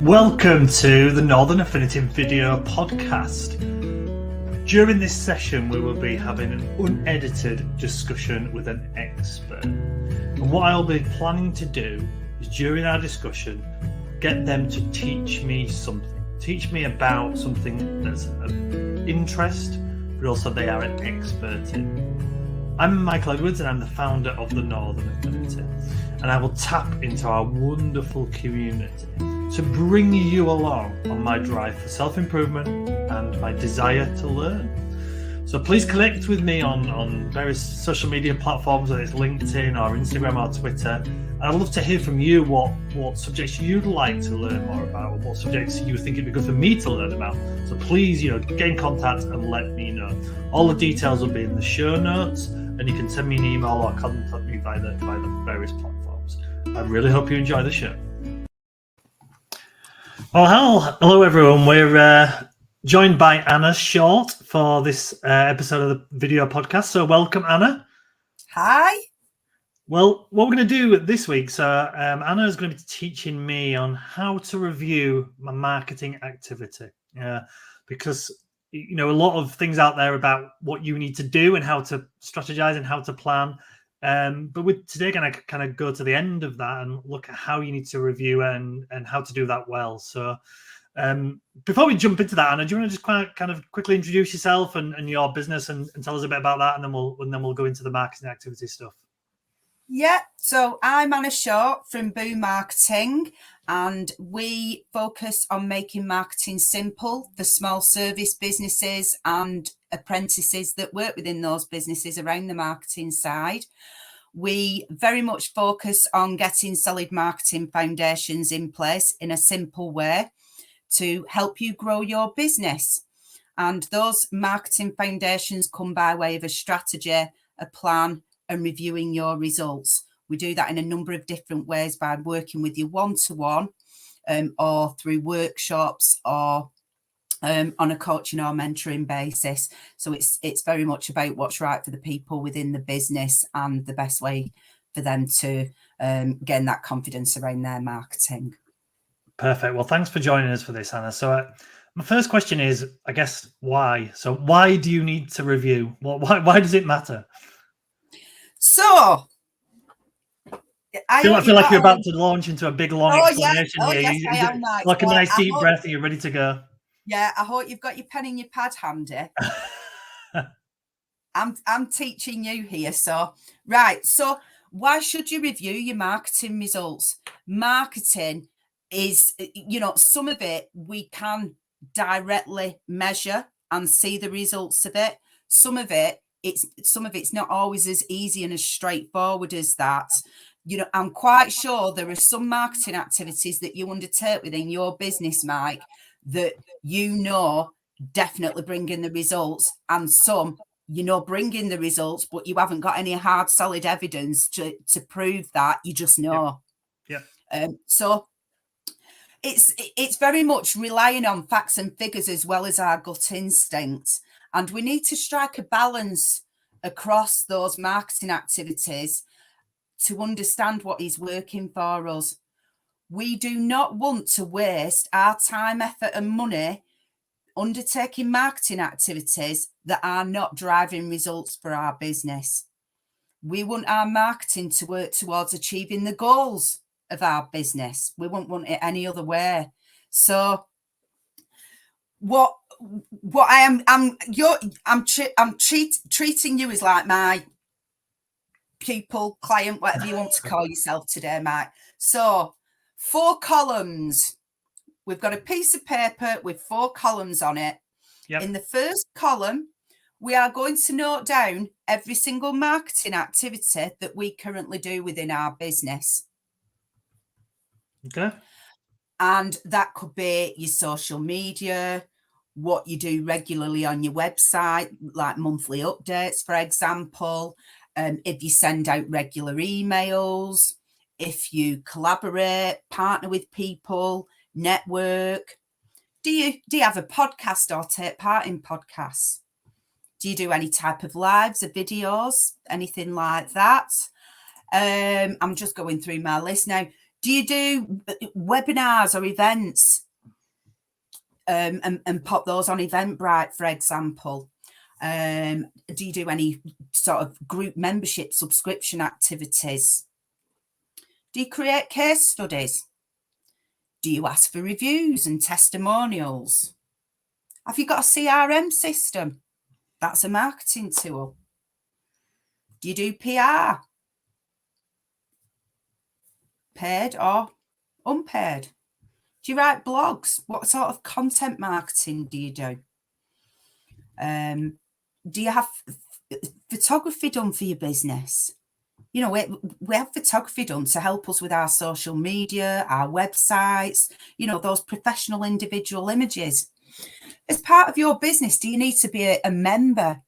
Welcome to the Northern Affinity Video Podcast. During this session, we will be having an unedited discussion with an expert. And what I'll be planning to do is, during our discussion, get them to teach me something. Teach me about something that's of interest, but also they are an expert in. I'm Michael Edwards and I'm the founder of the Northern Affinity. And I will tap into our wonderful community to bring you along on my drive for self-improvement and my desire to learn. So please connect with me on various social media platforms, whether it's LinkedIn or Instagram or Twitter. And I'd love to hear from you what subjects you'd like to learn more about, or what subjects you think it'd be good for me to learn about. So please, get in contact and let me know. All the details will be in the show notes, and you can send me an email or contact me via the various platforms. I really hope you enjoy the show. Well, hello everyone. We're joined by Anna Short for this episode of the video podcast. So welcome, Anna. Hi. Well, what we're going to do this week, Anna is going to be teaching me on how to review my marketing activity. Because, a lot of things out there about what you need to do and how to strategize and how to plan. But we're today going to kind of go to the end of that and look at how you need to review and how to do that well. So before we jump into that, Anna, do you want to just kind of quickly introduce yourself and your business and tell us a bit about that, and then we'll go into the marketing activity stuff. Yeah, so I'm Anna Short from Boom Marketing, and we focus on making marketing simple for small service businesses and apprentices that work within those businesses around the marketing side. We very much focus on getting solid marketing foundations in place in a simple way to help you grow your business. And those marketing foundations come by way of a strategy, a plan, and reviewing your results. We do that in a number of different ways, by working with you one-to-one or through workshops or on a coaching or mentoring basis. So it's very much about what's right for the people within the business and the best way for them to gain that confidence around their marketing. Perfect. Well, thanks for joining us for this, Anna. So my first question is, I guess, why? So why do you need to review? Why does it matter? So I feel like you're about to launch into a big long explanation here. Yes, I am. Like a nice deep breath. Are you ready to go? Yeah, I hope you've got your pen and your pad handy. I'm teaching you here. So, right. So why should you review your marketing results? Marketing is, some of it we can directly measure and see the results of it. Some of it's not always as easy and as straightforward as that. I'm quite sure there are some marketing activities that you undertake within your business, Mike, that definitely bring in the results, and some bring in the results, but you haven't got any hard, solid evidence to prove that. You just know. Yeah. So it's very much relying on facts and figures as well as our gut instinct. And we need to strike a balance across those marketing activities to understand what is working for us. We do not want to waste our time, effort, and money undertaking marketing activities that are not driving results for our business. We want our marketing to work towards achieving the goals of our business. We won't want it any other way. So what I'm treating you as like my pupil, client, whatever you want to call yourself today, Mike. So 4 columns. We've got a piece of paper with 4 columns on it. Yep. In the first column, we are going to note down every single marketing activity that we currently do within our business. Okay. And that could be your social media, what you do regularly on your website, like monthly updates, for example, if you send out regular emails, if you collaborate, partner with people, network. Do you have a podcast or take part in podcasts? Do you do any type of lives or videos, anything like that? I'm just going through my list now. Do you do webinars or events and pop those on Eventbrite, for example? Do you do any sort of group membership subscription activities? Do you create case studies? Do you ask for reviews and testimonials? Have you got a CRM system? That's a marketing tool. Do you do PR? Paid or unpaid? Do you write blogs? What sort of content marketing do you do? Do you have photography done for your business? You know, we have photography done to help us with our social media, our websites, you know, those professional individual images. As part of your business, do you need to be a member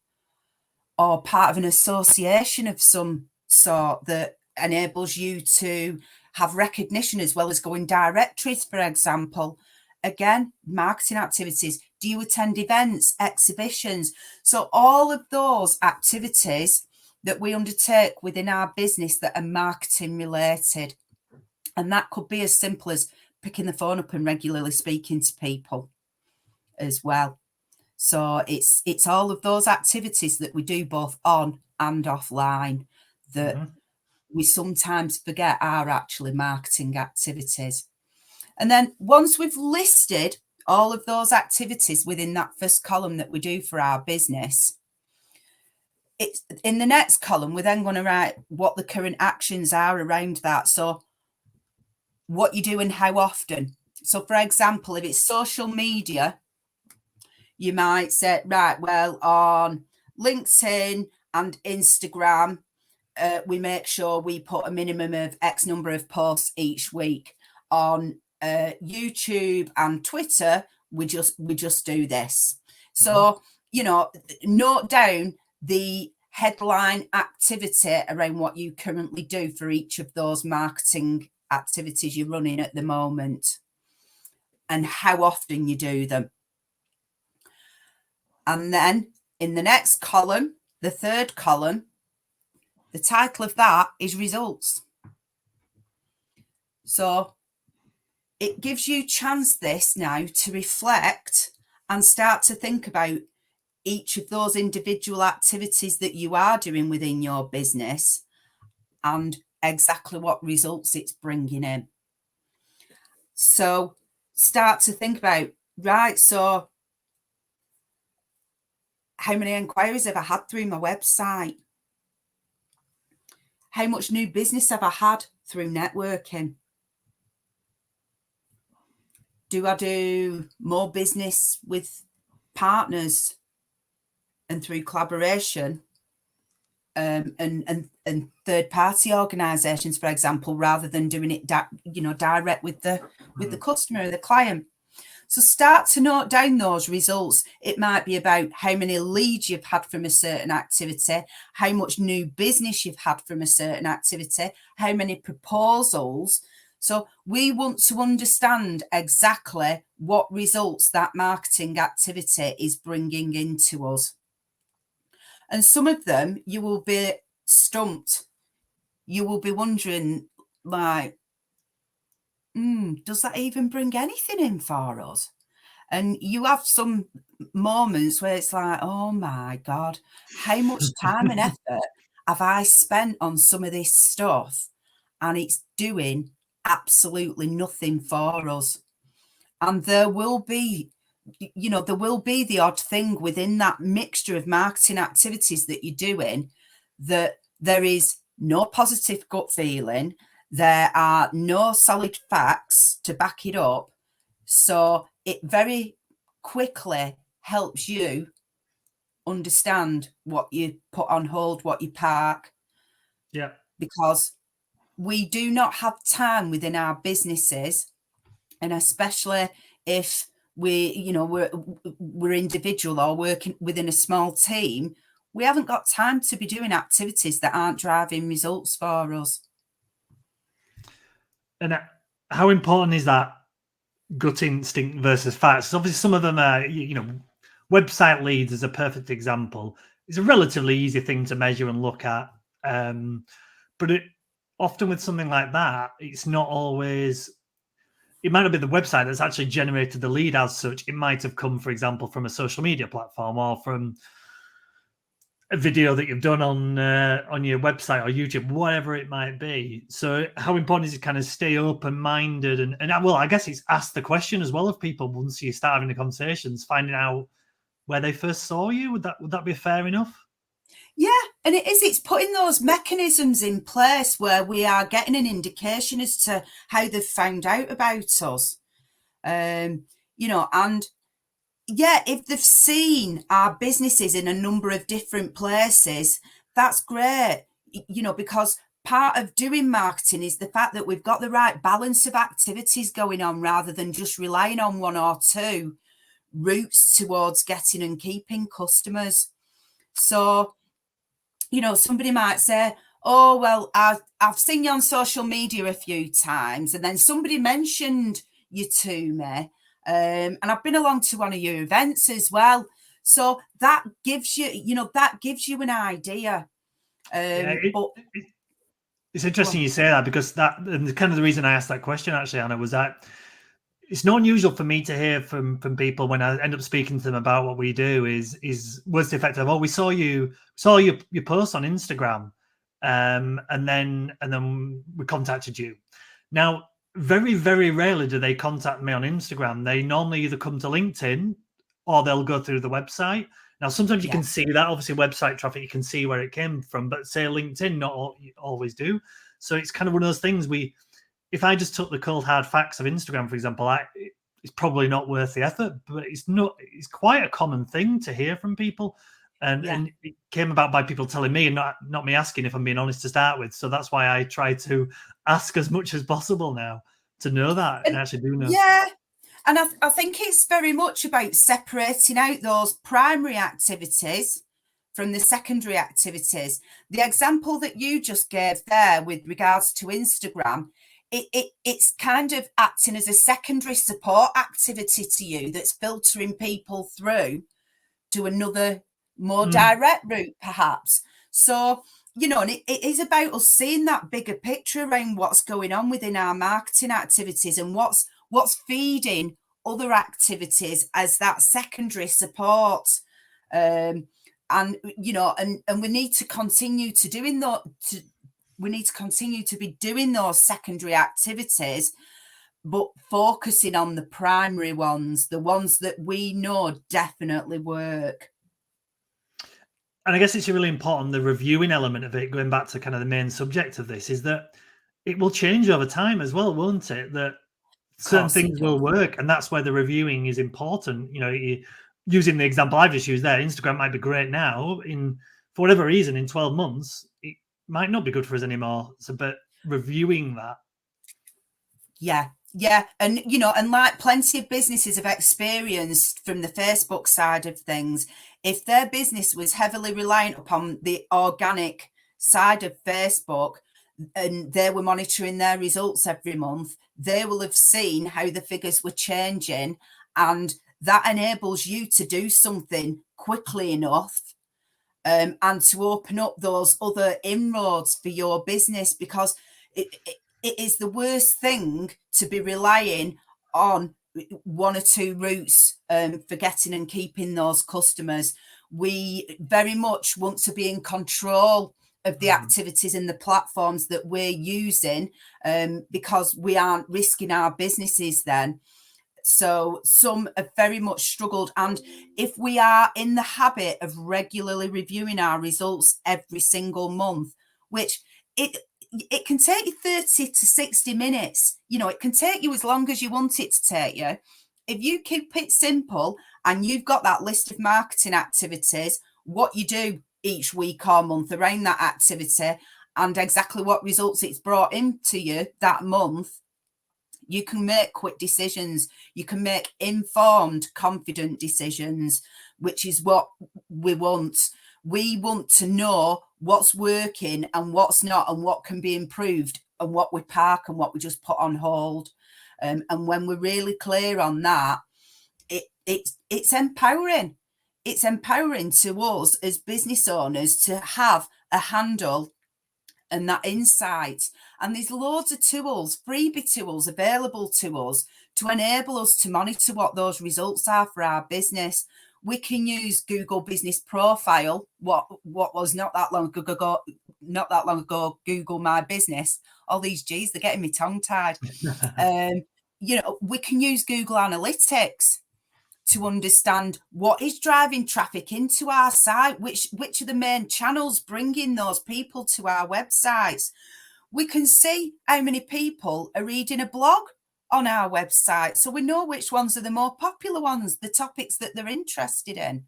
or part of an association of some sort that enables you to have recognition as well as go in directories, for example? Again, marketing activities. Do you attend events, exhibitions? So all of those activities that we undertake within our business that are marketing related. And that could be as simple as picking the phone up and regularly speaking to people as well. So it's all of those activities that we do both on and offline that we sometimes forget are actually marketing activities. And then once we've listed all of those activities within that first column that we do for our business, it's in the next column, we're then going to write what the current actions are around that. So what you do and how often. So for example, if it's social media, you might say, right, well, on LinkedIn and Instagram, we make sure we put a minimum of X number of posts each week. On YouTube and Twitter, we just do this. So, you know, note down the headline activity around what you currently do for each of those marketing activities you're running at the moment and how often you do them. And then in the next column, the third column, the title of that is results. So it gives you chance this now to reflect and start to think about each of those individual activities that you are doing within your business and exactly what results it's bringing in. So start to think about, right, so how many inquiries have I had through my website? How much new business have I had through networking? Do I do more business with partners and through collaboration and third-party organisations, for example, rather than doing it direct with the customer or the client? So start to note down those results. It might be about how many leads you've had from a certain activity, how much new business you've had from a certain activity, how many proposals. So we want to understand exactly what results that marketing activity is bringing into us. And some of them you will be stumped. You will be wondering, like, does that even bring anything in for us? And you have some moments where it's like, oh my God, how much time and effort have I spent on some of this stuff? And it's doing absolutely nothing for us. And there will be the odd thing within that mixture of marketing activities that you're doing that there is no positive gut feeling. There are no solid facts to back it up. So it very quickly helps you understand what you put on hold, what you park. Yeah. Because we do not have time within our businesses, and especially if we're individual or working within a small team, we haven't got time to be doing activities that aren't driving results for us. And how important is that gut instinct versus facts? Obviously, some of them are, website leads is a perfect example. It's a relatively easy thing to measure and look at, but often with something like that, it's not always. It might not be the website that's actually generated the lead as such. It might have come, for example, from a social media platform or from a video that you've done on your website or YouTube, whatever it might be. So how important is it kind of stay open-minded and well, I guess it's ask the question as well of people once you start having the conversations, finding out where they first saw you. Would that be fair enough? Yeah, and it's putting those mechanisms in place where we are getting an indication as to how they've found out about us. And yeah, if they've seen our businesses in a number of different places, that's great, because part of doing marketing is the fact that we've got the right balance of activities going on rather than just relying on one or two routes towards getting and keeping customers. So, somebody might say, oh, well, I've seen you on social media a few times, and then somebody mentioned you to me. And I've been along to one of your events as well. So that gives you, an idea. It's interesting you say that, because that, and kind of the reason I asked that question actually, Anna, was that it's not unusual for me to hear from people when I end up speaking to them about what we do is words to the effect of, oh, we saw your post on Instagram, and then we contacted you. Now, very, very rarely do they contact me on Instagram. They normally either come to LinkedIn or they'll go through the website. Now, sometimes you can see that, obviously website traffic, you can see where it came from, but say LinkedIn, not always do. So it's kind of one of those things if I just took the cold hard facts of Instagram, for example, it's probably not worth the effort, but it's quite a common thing to hear from people. And it came about by people telling me and not me asking, if I'm being honest, to start with. So that's why I try to ask as much as possible now to know that and actually do know. Yeah. And I think it's very much about separating out those primary activities from the secondary activities. The example that you just gave there with regards to Instagram, it's kind of acting as a secondary support activity to you that's filtering people through to another more direct route, perhaps. So, and it is about us seeing that bigger picture around what's going on within our marketing activities and what's feeding other activities as that secondary support. And we need to continue to doing that. We need to continue to be doing those secondary activities, but focusing on the primary ones, the ones that we know definitely work. And I guess it's really important, the reviewing element of it, going back to kind of the main subject of this, is that it will change over time as well, won't it? That certain things will work, and that's where the reviewing is important. Using the example I've just used there, Instagram might be great now. For whatever reason, in 12 months, it might not be good for us anymore. So, but reviewing that. Yeah. And, and like plenty of businesses have experienced from the Facebook side of things, if their business was heavily reliant upon the organic side of Facebook and they were monitoring their results every month, they will have seen how the figures were changing, and that enables you to do something quickly enough and to open up those other inroads for your business, because it is the worst thing to be relying on one or two routes for getting and keeping those customers. We very much want to be in control of the activities and the platforms that we're using, because we aren't risking our businesses then. So some have very much struggled. And if we are in the habit of regularly reviewing our results every single month, which it can take you 30 to 60 minutes, it can take you as long as you want it to take you. If you keep it simple and you've got that list of marketing activities, what you do each week or month around that activity and exactly what results it's brought into you that month, you can make quick decisions. You can make informed, confident decisions, which is what we want. We want to know what's working and what's not, and what can be improved, and what we park and what we just put on hold. And when we're really clear on that, it's empowering. It's empowering to us as business owners to have a handle and that insight. And there's loads of tools, freebie tools available to us to enable us to monitor what those results are for our business. We can use Google Business Profile, what was not that long ago, Google My Business. All these G's, they're getting me tongue-tied. We can use Google Analytics to understand what is driving traffic into our site, which are the main channels bringing those people to our websites. We can see how many people are reading a blog on our website, so we know which ones are the more popular ones, the topics that they're interested in.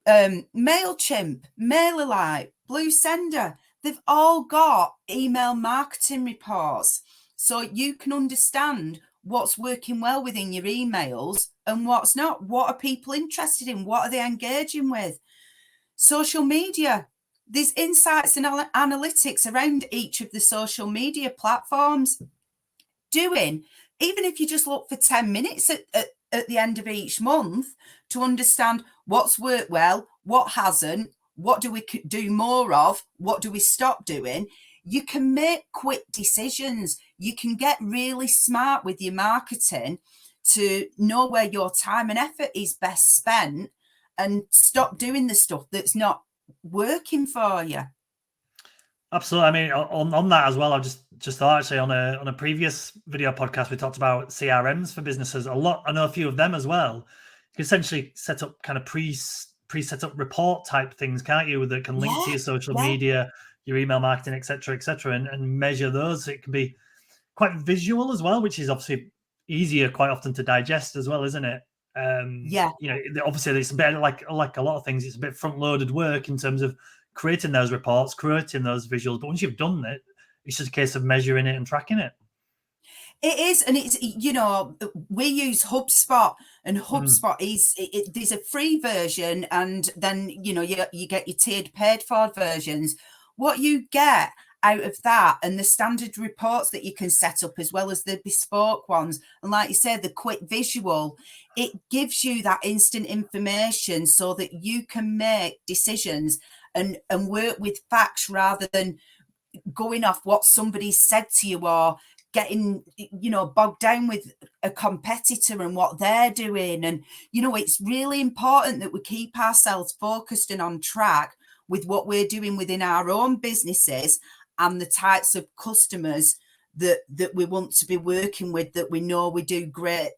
MailChimp, MailerLite, Blue Sender, they've all got email marketing reports, so you can understand what's working well within your emails and what's not. What are people interested in? What are they engaging with? Social media, there's insights and analytics around each of the social media platforms. Even if you just look for 10 minutes at the end of each month to understand what's worked well, what hasn't, what do we do more of, what do we stop doing, you can make quick decisions. You can get really smart with your marketing to know where your time and effort is best spent and stop doing the stuff that's not working for you. Absolutely. I mean, on that as well, I've just thought actually on a previous video podcast we talked about CRMs for businesses. I know a few of them as well. You can essentially set up kind of pre-set up report type things, can't you? That can link to your social media, your email marketing, etc., and measure those. So it can be quite visual as well, which is obviously easier quite often to digest as well, isn't it? Obviously it's a bit like a lot of things. It's a bit front-loaded work in terms of creating those reports, creating those visuals. But once you've done it, it's just a case of measuring it and tracking it. It is, and it's, we use HubSpot, and HubSpot is, there's a free version, and then, you get your tiered paid for versions. What you get out of that and the standard reports that you can set up, as well as the bespoke ones, and like you said, the quick visual, it gives you that instant information so that you can make decisions and work with facts rather than going off what somebody said to you or getting bogged down with a competitor and what they're doing. And it's really important that we keep ourselves focused and on track with what we're doing within our own businesses and the types of customers that we want to be working with, that we know we do great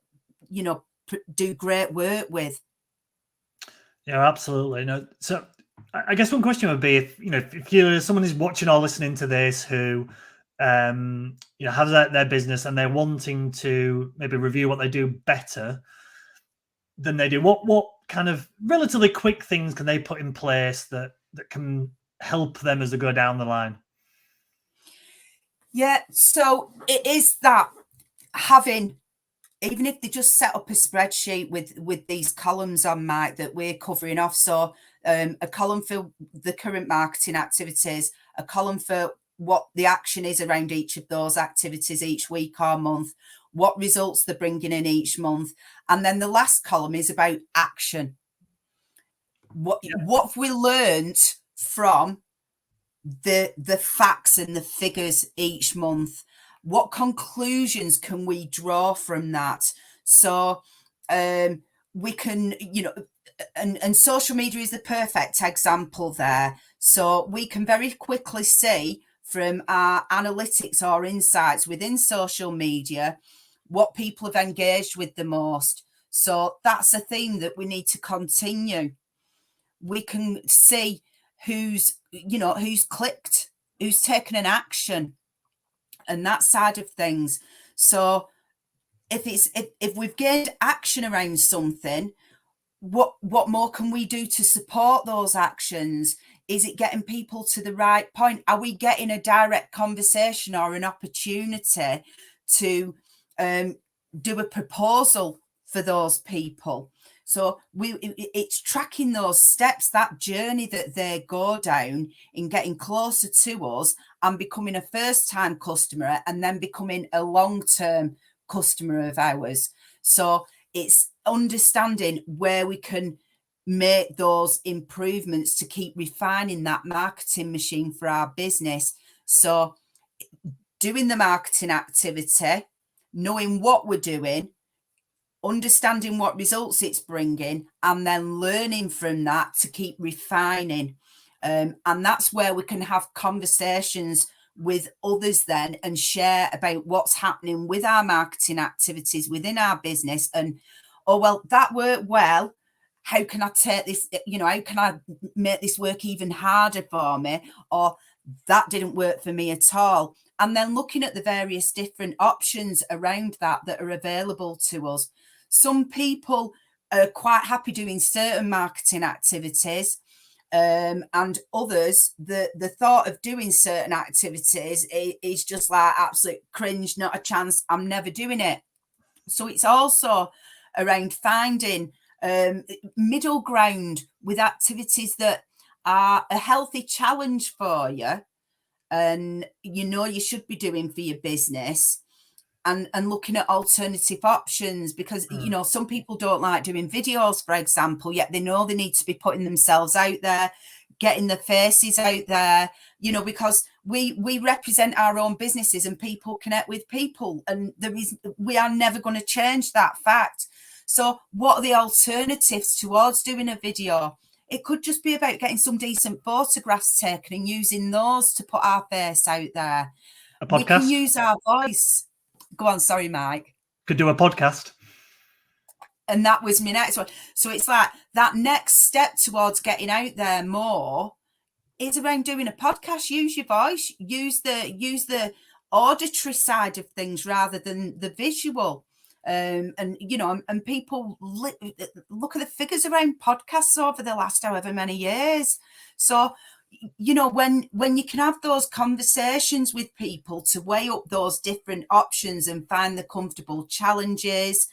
work with. Yeah, absolutely. No, so I guess one question would be if you're someone who's watching or listening to this who have their business and they're wanting to maybe review what they do better than they do, what kind of relatively quick things can they put in place that can help them as they go down the line? Yeah, so it is that having, even if they just set up a spreadsheet with these columns on, Mike, that we're covering off. So a column for the current marketing activities, a column for what the action is around each of those activities each week or month, what results they're bringing in each month. And then the last column is about action. What have we learned from the facts and the figures each month? What conclusions can we draw from that? So we can, and social media is the perfect example there. So we can very quickly see from our analytics or insights within social media what people have engaged with the most. So that's a theme that we need to continue. We can see who's clicked, who's taken an action, and that side of things. So if we've gained action around something, what more can we do to support those actions? Is it getting people to the right point? Are we getting a direct conversation or an opportunity to do a proposal for those people? So it's tracking those steps, that journey that they go down in getting closer to us and becoming a first-time customer and then becoming a long-term customer of ours. So it's understanding where we can make those improvements to keep refining that marketing machine for our business. So doing the marketing activity, knowing what we're doing, understanding what results it's bringing, and then learning from that to keep refining. And that's where we can have conversations with others then and share about what's happening with our marketing activities within our business. And, oh, well, that worked well. How can I take this, how can I make this work even harder for me? Or that didn't work for me at all. And then looking at the various different options around that are available to us. Some people are quite happy doing certain marketing activities, and others, the thought of doing certain activities is just like absolute cringe, not a chance, I'm never doing it. So it's also around finding middle ground with activities that are a healthy challenge for you and you should be doing for your business, and looking at alternative options, because some people don't like doing videos, for example, yet they know they need to be putting themselves out there, getting their faces out there, because we represent our own businesses and people connect with people, and we are never going to change that fact. So what are the alternatives towards doing a video? It could just be about getting some decent photographs taken and using those to put our face out there. A podcast? We can use our voice. Go on, sorry, Mike. Could do a podcast. And that was my next one. So it's like that next step towards getting out there more is around doing a podcast. Use your voice, use the auditory side of things rather than the visual. And people look at the figures around podcasts over the last however many years. So, when you can have those conversations with people to weigh up those different options and find the comfortable challenges,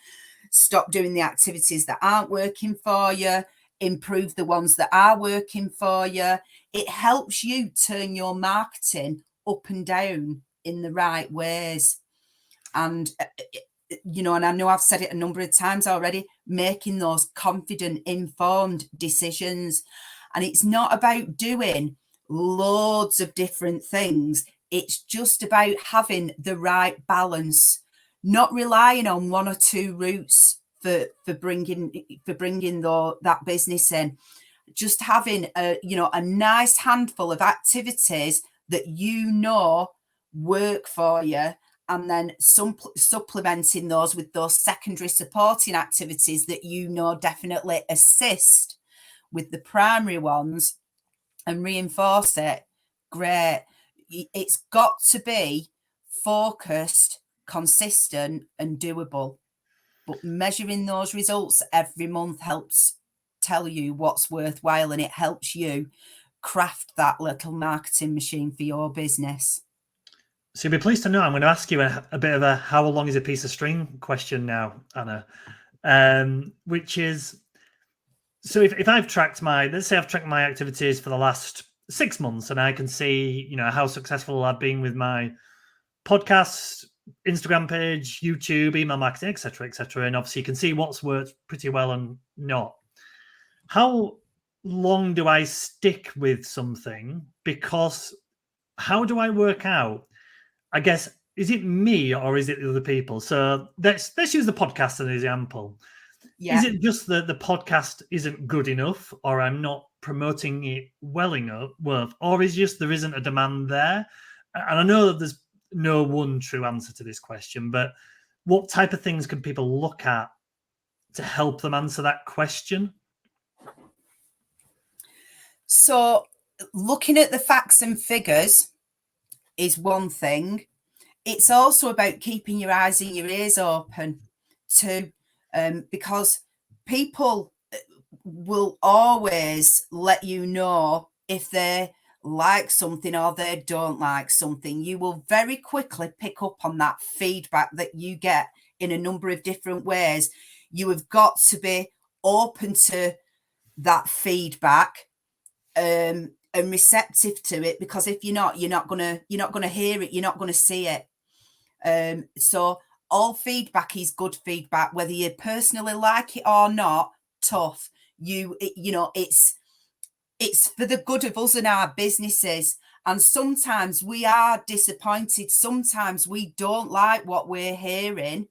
stop doing the activities that aren't working for you, improve the ones that are working for you, it helps you turn your marketing up and down in the right ways. And and I know I've said it a number of times already, making those confident, informed decisions. And it's not about doing loads of different things. It's just about having the right balance, not relying on one or two routes for bringing that business in. Just having a nice handful of activities that work for you, and then supplementing those with those secondary supporting activities that definitely assist with the primary ones and reinforce it. Great. It's got to be focused, consistent and doable. But measuring those results every month helps tell you what's worthwhile, and it helps you craft that little marketing machine for your business. So you'll be pleased to know I'm going to ask you a bit of a how long is a piece of string question now, Anna, which is, so if I've tracked let's say I've tracked my activities for the last 6 months, and I can see, how successful I've been with my podcast, Instagram page, YouTube, email marketing, etc., and obviously you can see what's worked pretty well and not. How long do I stick with something? Because how do I work out, I guess, is it me or is it the other people? So let's use the podcast as an example. Yeah. Is it just that the podcast isn't good enough, or I'm not promoting it well enough, or is just there isn't a demand there? And I know that there's no one true answer to this question, but what type of things can people look at to help them answer that question? So looking at the facts and figures is one thing. It's also about keeping your eyes and your ears open too, because people will always let you know if they like something or they don't like something. You will very quickly pick up on that feedback that you get in a number of different ways. You have got to be open to that feedback and receptive to it, because if you're not gonna hear it, you're not gonna see it. So all feedback is good feedback, whether you personally like it or not. Tough. It's for the good of us and our businesses. And sometimes we are disappointed. Sometimes we don't like what we're hearing.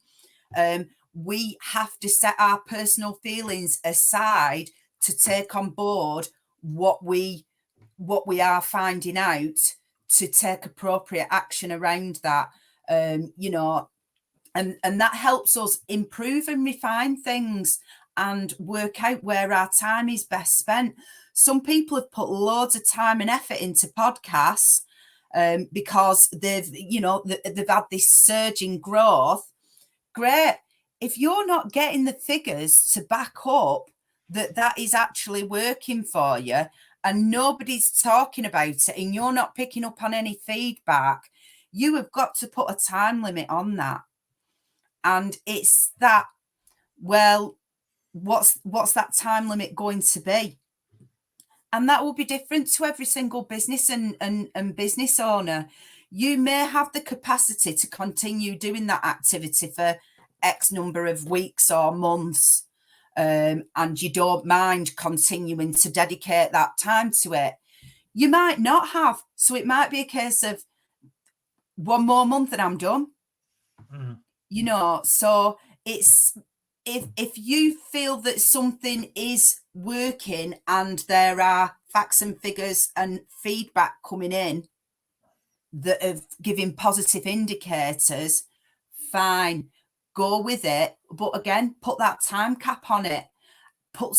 We have to set our personal feelings aside to take on board what we are finding out, to take appropriate action around that. And that helps us improve and refine things and work out where our time is best spent. Some people have put loads of time and effort into podcasts because they've had this surge in growth. Great. If you're not getting the figures to back up that is actually working for you, and nobody's talking about it, and you're not picking up on any feedback, you have got to put a time limit on that. And it's that, well, what's that time limit going to be? And that will be different to every single business and business owner. You may have the capacity to continue doing that activity for X number of weeks or months, and you don't mind continuing to dedicate that time to it. You might not have. So it might be a case of one more month and I'm done. So it's if you feel that something is working and there are facts and figures and feedback coming in that are giving positive indicators, fine, go with it. But again, put that time cap on it. Put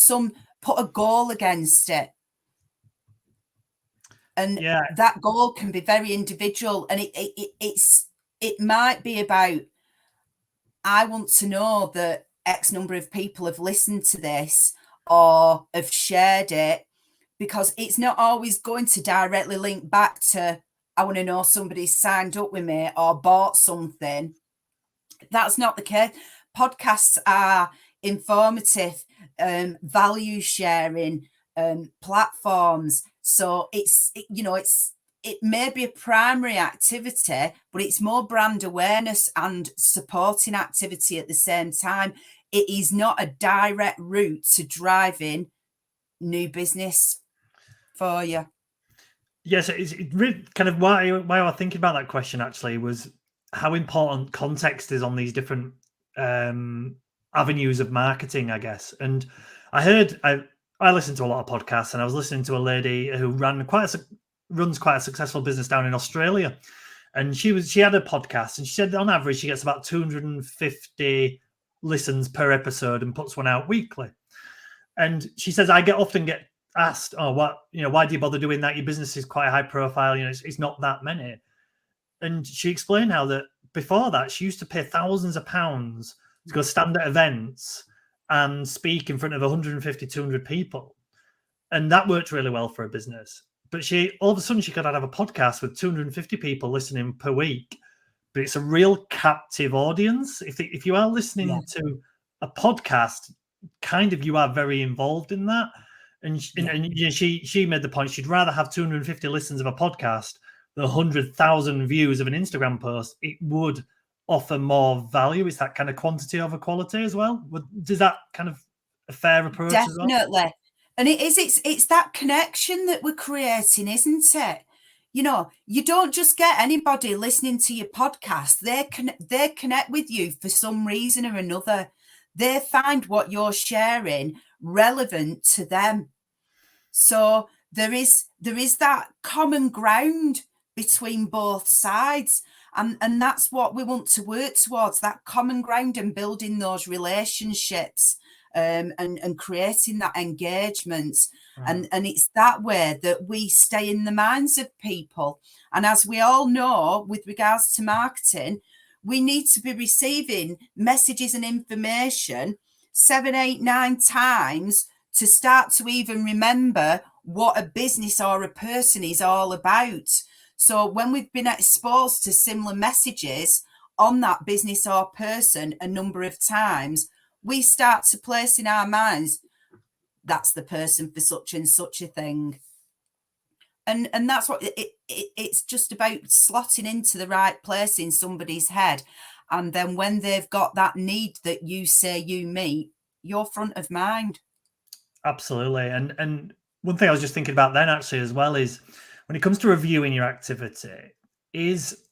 a goal against it. And that goal can be very individual, and it might be about, I want to know that X number of people have listened to this or have shared it, because it's not always going to directly link back to, I want to know somebody's signed up with me or bought something. That's not the case. Podcasts are informative, value sharing platforms. So it may be a primary activity, but it's more brand awareness and supporting activity at the same time. It is not a direct route to driving new business for you. Yes, it's really kind of why I was thinking about that question actually was how important context is on these different avenues of marketing, I guess. And I listened to a lot of podcasts, and I was listening to a lady who runs quite a successful business down in Australia. And she had a podcast, and she said on average she gets about 250 listens per episode and puts one out weekly. And she says, I often get asked, oh, why do you bother doing that? Your business is quite high profile, it's not that many. And she explained how that before that she used to pay thousands of pounds to go stand at events and speak in front of 150, 200 people. And that worked really well for a business. But all of a sudden she could have a podcast with 250 people listening per week. But it's a real captive audience. If you are listening to a podcast, kind of you are very involved in that. And she made the point she'd rather have 250 listens of a podcast than 100,000 views of an Instagram post. It would offer more value. It's that kind of quantity over quality as well. Does that kind of a fair approach? Definitely. As well? And it's that connection that we're creating, isn't it? You don't just get anybody listening to your podcast. They connect with you for some reason or another. They find what you're sharing relevant to them. So there is that common ground between both sides. And that's what we want to work towards, that common ground and building those relationships and creating that engagement. And it's that way that we stay in the minds of people. And as we all know, with regards to marketing, we need to be receiving messages and information 7, 8, 9 times to start to even remember what a business or a person is all about. So when we've been exposed to similar messages on that business or person a number of times, we start to place in our minds, that's the person for such and such a thing. And that's what it's just about, slotting into the right place in somebody's head. And then when they've got that need that you say you meet, you're front of mind. Absolutely. And one thing I was just thinking about then actually as well is when it comes to reviewing your activity is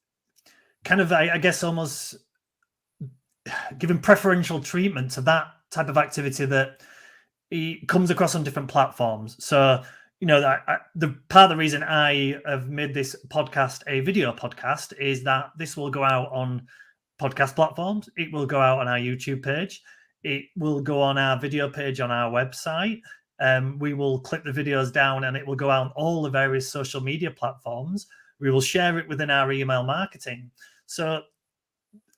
kind of, I guess, almost giving preferential treatment to that type of activity that it comes across on different platforms. So, the part of the reason I have made this podcast a video podcast is that this will go out on podcast platforms. It will go out on our YouTube page. It will go on our video page on our website. We will clip the videos down and it will go out on all the various social media platforms. We will share it within our email marketing. So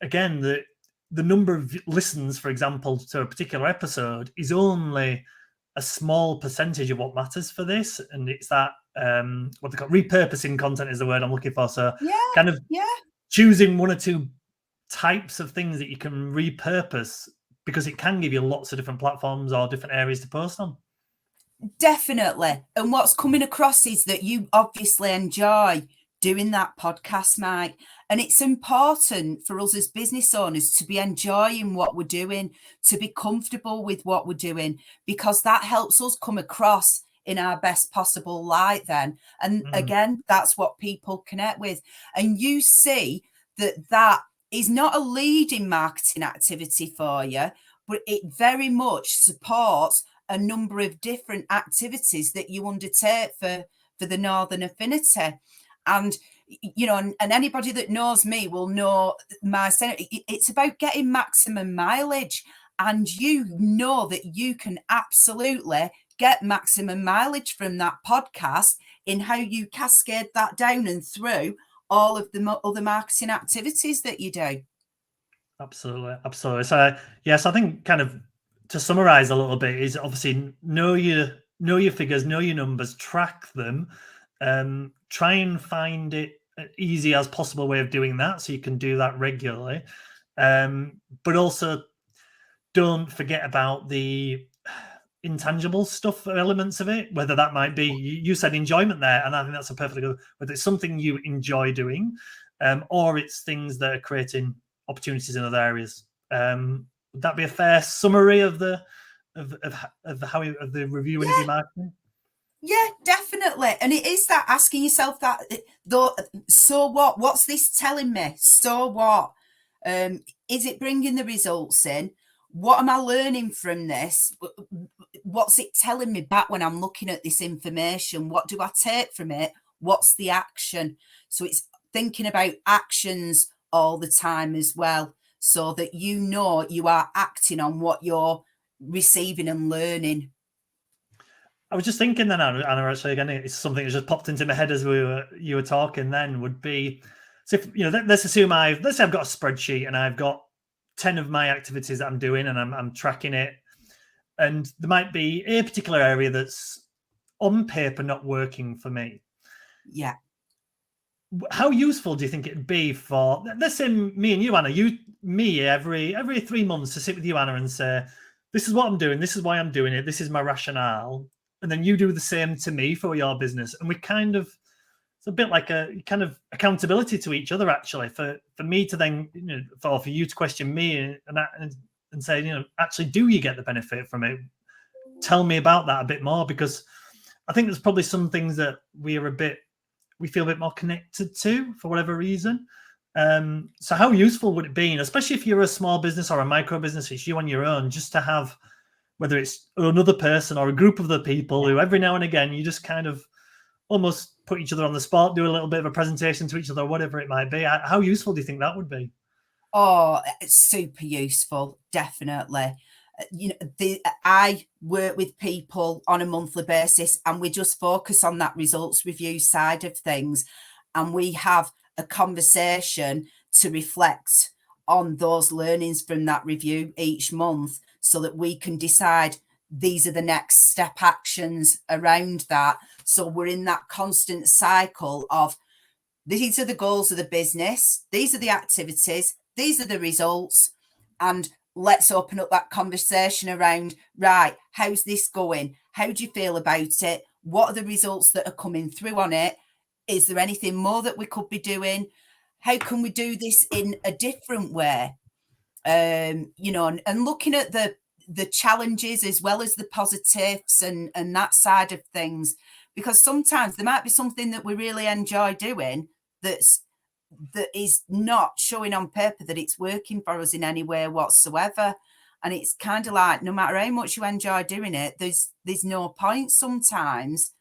again, the number of listens, for example, to a particular episode is only a small percentage of what matters for this. And it's that what they call repurposing content is the word I'm looking for. So kind of choosing one or two types of things that you can repurpose because it can give you lots of different platforms or different areas to post on. Definitely. And what's coming across is that you obviously enjoy doing that podcast, Mike. And it's important for us as business owners to be enjoying what we're doing, to be comfortable with what we're doing, because that helps us come across in our best possible light then. And again, that's what people connect with. And you see that is not a leading marketing activity for you, but it very much supports a number of different activities that you undertake for the Northern Affinity. And and anybody that knows me will know my saying. It's about getting maximum mileage, and you know that you can absolutely get maximum mileage from that podcast in how you cascade that down and through all of the other marketing activities that you do. Absolutely. So yes, I think kind of to summarize a little bit is obviously know your figures, know your numbers, track them, try and find it easy as possible way of doing that so you can do that regularly, but also don't forget about the intangible stuff, elements of it, whether that might be, you said enjoyment there, and I think that's a perfectly good, whether it's something you enjoy doing, or it's things that are creating opportunities in other areas. Would that be a fair summary of the reviewing of your marketing? Yeah, definitely. And it is that asking yourself that, though, so what? What's this telling me? So what? Is it bringing the results in? What am I learning from this? What's it telling me back when I'm looking at this information? What do I take from it? What's the action? So it's thinking about actions all the time as well, so that you know you are acting on what you're receiving and learning. I was just thinking then, Anna, actually, again, it's something that just popped into my head as you were talking then, would be, so if, let's assume let's say I've got a spreadsheet and I've got 10 of my activities that I'm doing and I'm tracking it. And there might be a particular area that's on paper not working for me. Yeah. How useful do you think it'd be for, let's say me and you, Anna, every 3 months to sit with you, Anna, and say, this is what I'm doing, this is why I'm doing it, this is my rationale. And then you do the same to me for your business. And we kind of, it's a bit like a kind of accountability to each other, actually, for me to then, for you to question me and say, actually, do you get the benefit from it? Tell me about that a bit more, because I think there's probably some things that we feel a bit more connected to for whatever reason. So how useful would it be, and especially if you're a small business or a micro business, it's you on your own, just to have, whether it's another person or a group of the people who every now and again you just kind of almost put each other on the spot, do a little bit of a presentation to each other, whatever it might be. How useful do you think that would be? Oh, it's super useful, definitely. I work with people on a monthly basis, and we just focus on that results review side of things, and we have a conversation to reflect on those learnings from that review each month, so that we can decide these are the next step actions around that. So we're in that constant cycle of, these are the goals of the business, these are the activities, these are the results, and let's open up that conversation around, right, how's this going? How do you feel about it? What are the results that are coming through on it? Is there anything more that we could be doing? How can we do this in a different way? And looking at the challenges as well as the positives and that side of things, because sometimes there might be something that we really enjoy doing that is not showing on paper that it's working for us in any way whatsoever. And it's kind of like, no matter how much you enjoy doing it, there's no point sometimes.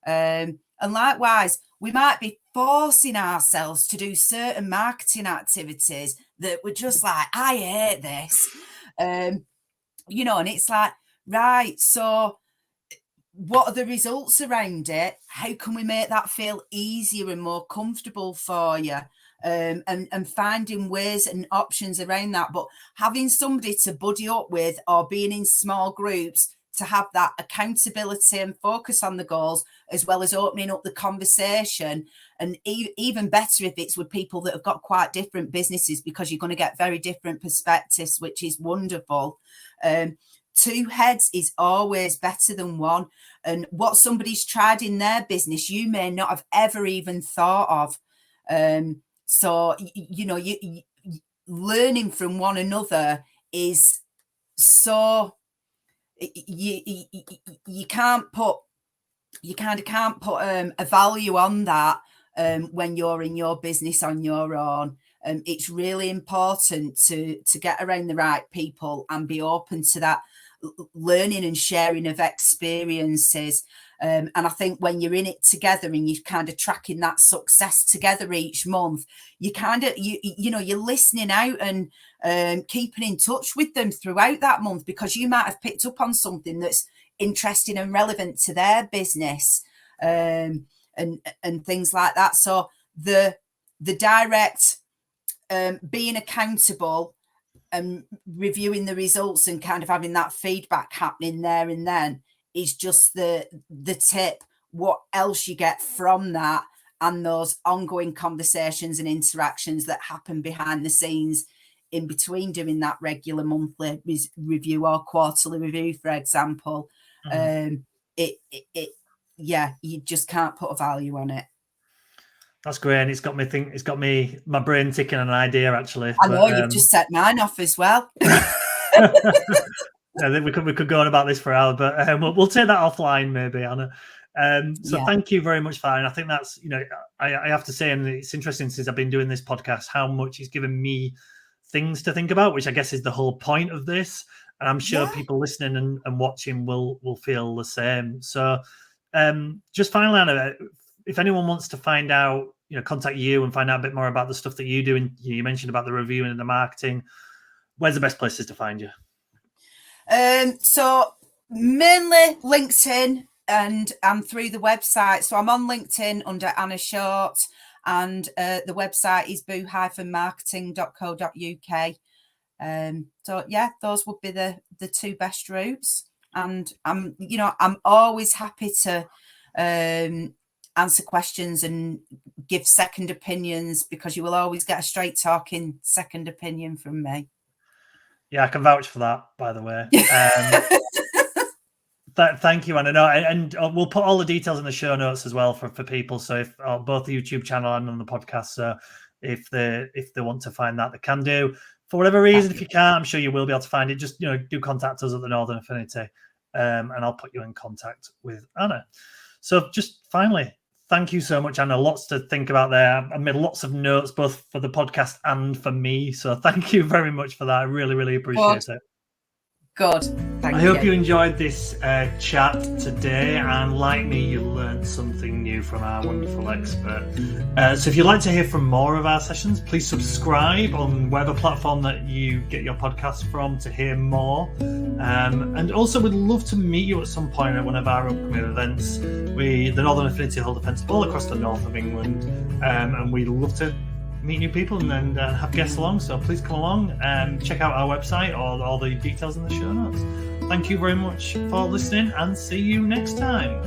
And likewise, we might be forcing ourselves to do certain marketing activities that we're just like, I hate this. And it's like, right, so what are the results around it? How can we make that feel easier and more comfortable for you? And finding ways and options around that. But having somebody to buddy up with, or being in small groups to have that accountability and focus on the goals, as well as opening up the conversation. And even better if it's with people that have got quite different businesses, because you're going to get very different perspectives, which is wonderful. Two heads is always better than one. And what somebody's tried in their business, you may not have ever even thought of. So, you learning from one another is so, you can't put a value on that when you're in your business on your own. It's really important to get around the right people and be open to that learning and sharing of experiences. And I think when you're in it together and you're kind of tracking that success together each month, you kind of, you're listening out and keeping in touch with them throughout that month, because you might have picked up on something that's interesting and relevant to their business, and things like that. So the direct being accountable and reviewing the results and kind of having that feedback happening there and then is just the tip. What else you get from that, and those ongoing conversations and interactions that happen behind the scenes in between doing that regular monthly review or quarterly review, for example. You just can't put a value on it. That's great, and it's got me my brain ticking on an idea actually. I know, you've just set mine off as well. I think we could go on about this for hours, but we'll take that offline maybe, Anna. Thank you very much for that. And I think that's, I have to say, and it's interesting since I've been doing this podcast, how much it's given me things to think about, which I guess is the whole point of this. And I'm sure people listening and watching will feel the same. So just finally, Anna, if anyone wants to find out, contact you and find out a bit more about the stuff that you do, and you mentioned about the reviewing and the marketing, where's the best places to find you? So mainly LinkedIn and through the website. So I'm on LinkedIn under Anna Short, and the website is boo-marketing.co.uk. So those would be the two best routes. And I'm always happy to answer questions and give second opinions, because you will always get a straight talking second opinion from me. Yeah, I can vouch for that, by the way. Thank you, Anna. No, and we'll put all the details in the show notes as well for people. So if both the YouTube channel and on the podcast, so if they want to find that, they can do. For whatever reason, if you can't, I'm sure you will be able to find it. Just do contact us at the Northern Affinity, and I'll put you in contact with Anna. So just finally, thank you so much, Anna. Lots to think about there. I made lots of notes, both for the podcast and for me. So thank you very much for that. I really, really appreciate it. Good. Thank you. I hope you enjoyed this chat today, and like me, you learned something new from our wonderful expert. So if you'd like to hear from more of our sessions, please subscribe on whatever platform that you get your podcast from to hear more. And also, we'd love to meet you at some point at one of our upcoming events. The Northern Affinity hold events all across the north of England, and we'd love to meet new people and have guests along. So please come along and check out our website, or all the details in the show notes. Thank you very much for listening, and see you next time.